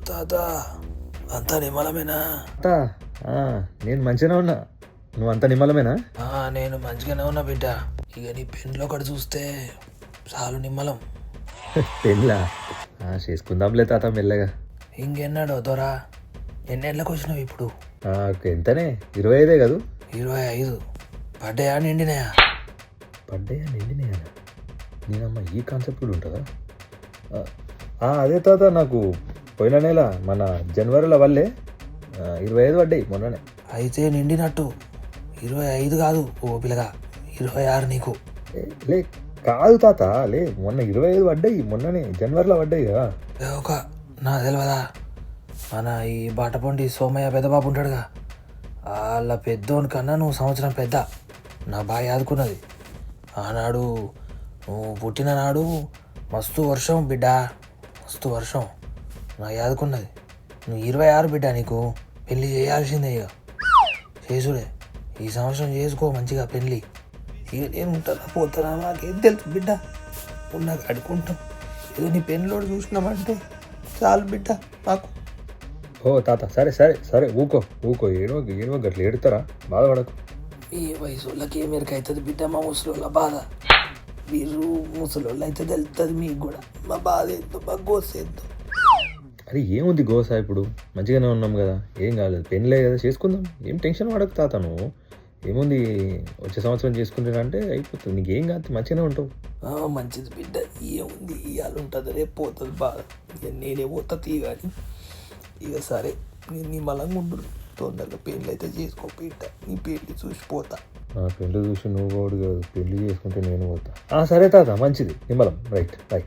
తాత అంతా నిమ్మలమేనా? తా, ఆ, నేను మంచిగానే ఉన్నా. నువ్వు అంత నిమ్మలమేనా? నేను మంచిగానే ఉన్నా బిడ్డ. ఇక నీ పెన్లో ఒకటి చూస్తే చాలు నిమ్మలం. పెళ్ళా? చేసుకుందాంలే తాత మెల్లగా. ఇంకెన్నాడో దొరా? ఎన్నేళ్ళకి వచ్చినావు ఇప్పుడు? ఎంతనే 25 కదూ? 25. పడ్డాయా నిండినాయా? పడ్డాయా నిండినాయా? నేనమ్మా ఈ కాన్సెప్ట్ కూడా ఉంటుందా? అదే తాత, నాకు పోయిన నెల మన జనవరిలో వల్లే 25 పడ్డాయి మొన్ననే. అయితే నిండినట్టు. 25 కాదు ఓ పిల్లగా, 26 నీకు. లే కాదు తాత, లే మొన్న 25 పడ్డాయి, మొన్ననే జనవరిలో పడ్డాయి కదా. ఒక నా తెలియదా, మన ఈ బాటపండి సోమయ్య పెద్దబాబు ఉంటాడుగా, వాళ్ళ పెద్దోని కన్నా నువ్వు సంవత్సరం పెద్ద. నా బాగా ఆదుకున్నది ఆనాడు. నువ్వు పుట్టిన నాడు మస్తు వర్షం బిడ్డ, మస్తు వర్షం. నా యాదుకున్నది. నువ్వు 26 బిడ్డ, నీకు పెళ్ళి చేయాల్సిందే. ఇక చేసుడే, ఈ సంవత్సరం చేసుకో మంచిగా పెళ్ళి. ఇక నేను ఉంటానా పోతానా నాకేం తెలుసు బిడ్డ, ఉన్నాక అడుకుంటాం. ఏదో నీ పెళ్ళిలోడు చూసినామంటే చాలు బిడ్డ నాకు. ఓ తాత, సరే సరే సరే, ఊకో ఊకో, ఏడో గట్ల ఏడుతారా, బాధపడకు. ఈ వయసు వాళ్ళకి ఏ మేరకు అవుతుంది బిడ్డ మా ముసలోళ్ళ బాధ. మీరు ముసలోళ్ళు అయితే తెలుస్తుంది మీకు కూడా మా బాధ ఏందో, మా గోస ఏందో. అది ఏముంది గోస, ఇప్పుడు మంచిగానే ఉన్నాం కదా, ఏం కాలేదు, పెళ్ళే కదా చేసుకుందాం, ఏం టెన్షన్ పడకు తాత. నువ్వు ఏముంది, వచ్చే సంవత్సరం చేసుకుంటానంటే అయిపోతుంది, నీకేం కాదు, మంచిగానే ఉంటావు. మంచిది బిడ్డ, ఏముంది ఇవాళ ఉంటుంది రేపు పోతుంది బాధ. ఇక నేనే పోతా తీ కానీ. ఇక సరే, నేను నీ మలంగా ఉండు, తొందరగా పెళ్ళి అయితే చేసుకో బిడ్డ, నీ పెళ్ళి చూసిపోతా. పెళ్ళి చూసి నువ్వు పోడు కాదు, పెళ్ళి చేసుకుంటే నేను పోతా. సరే తాత, మంచిది, నిమ్మలం, రైట్ బాయ్.